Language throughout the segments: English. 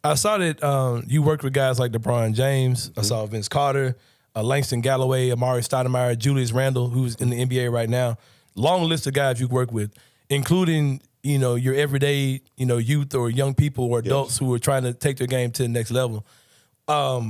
I saw that you worked with guys like LeBron James. I saw Vince Carter, Langston Galloway, Amari Stoudemire, Julius Randle, who's in the NBA right now. Long list of guys you've worked with, including your everyday youth or young people or adults who are trying to take their game to the next level. A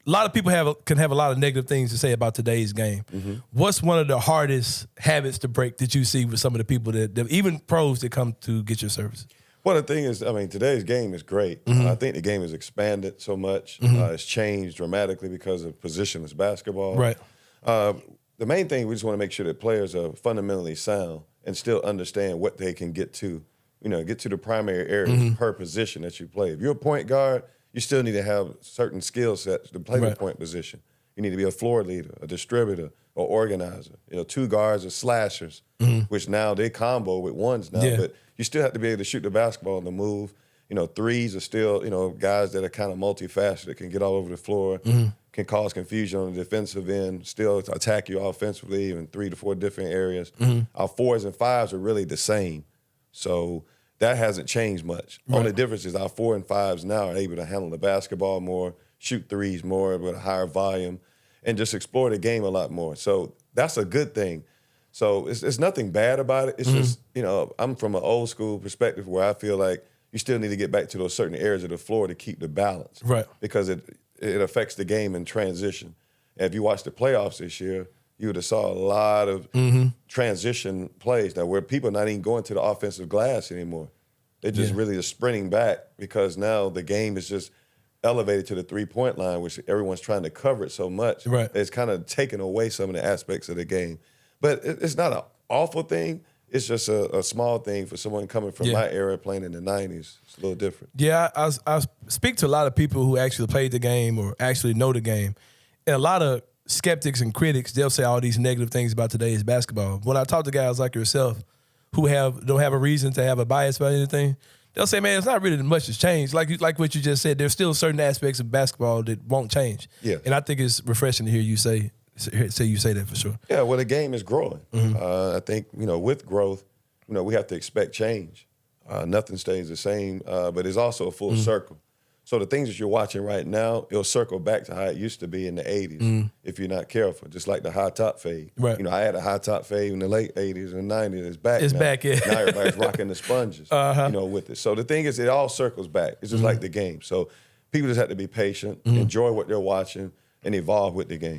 lot of people can have a lot of negative things to say about today's game. What's one of the hardest habits to break that you see with some of the people that even pros that come to get your service? Well, the thing is, today's game is great. I think the game has expanded so much. It's changed dramatically because of positionless basketball. Right. The main thing, we just want to make sure that players are fundamentally sound and still understand what they can get to, get to the primary areas per position that you play. If you're a point guard, you still need to have certain skill sets to play the point position. You need to be a floor leader, a distributor, or organizer. Two guards are slashers, which now they combo with ones now. Yeah. But you still have to be able to shoot the basketball on the move. Threes are still, guys that are kind of multifaceted, can get all over the floor, can cause confusion on the defensive end, still attack you offensively in 3 to 4 different areas. Our 4s and 5s are really the same. So that hasn't changed much. Right. Only difference is our 4 and 5s now are able to handle the basketball more, shoot threes more with a higher volume, and just explore the game a lot more. So that's a good thing. So it's nothing bad about it. It's just, I'm from an old school perspective where I feel like you still need to get back to those certain areas of the floor to keep the balance. Right. Because it affects the game in transition. And if you watch the playoffs this year, you would have saw a lot of transition plays now where people are not even going to the offensive glass anymore. They're just really just sprinting back because now the game is just elevated to the three-point line, which everyone's trying to cover it so much. Right. It's kind of taken away some of the aspects of the game. But it's not an awful thing. It's just a small thing for someone coming from my era playing in the 90s. It's a little different. Yeah, I speak to a lot of people who actually played the game or actually know the game. And a lot of skeptics and critics, they'll say all these negative things about today's basketball. When I talk to guys like yourself who don't have a reason to have a bias about anything, they'll say, man, it's not really much has changed. Like what you just said, there's still certain aspects of basketball that won't change. Yeah. And I think it's refreshing to hear you say that for sure. Yeah, well, the game is growing. I think, with growth, we have to expect change. Nothing stays the same, but it's also a full circle. So the things that you're watching right now, it'll circle back to how it used to be in the 80s if you're not careful, just like the high top fade. Right. I had a high top fade in the late 80s and 90s. It's back It's now. back, yeah. Now everybody's rocking the sponges, with it. So the thing is, it all circles back. It's just like the game. So people just have to be patient, enjoy what they're watching, and evolve with the game.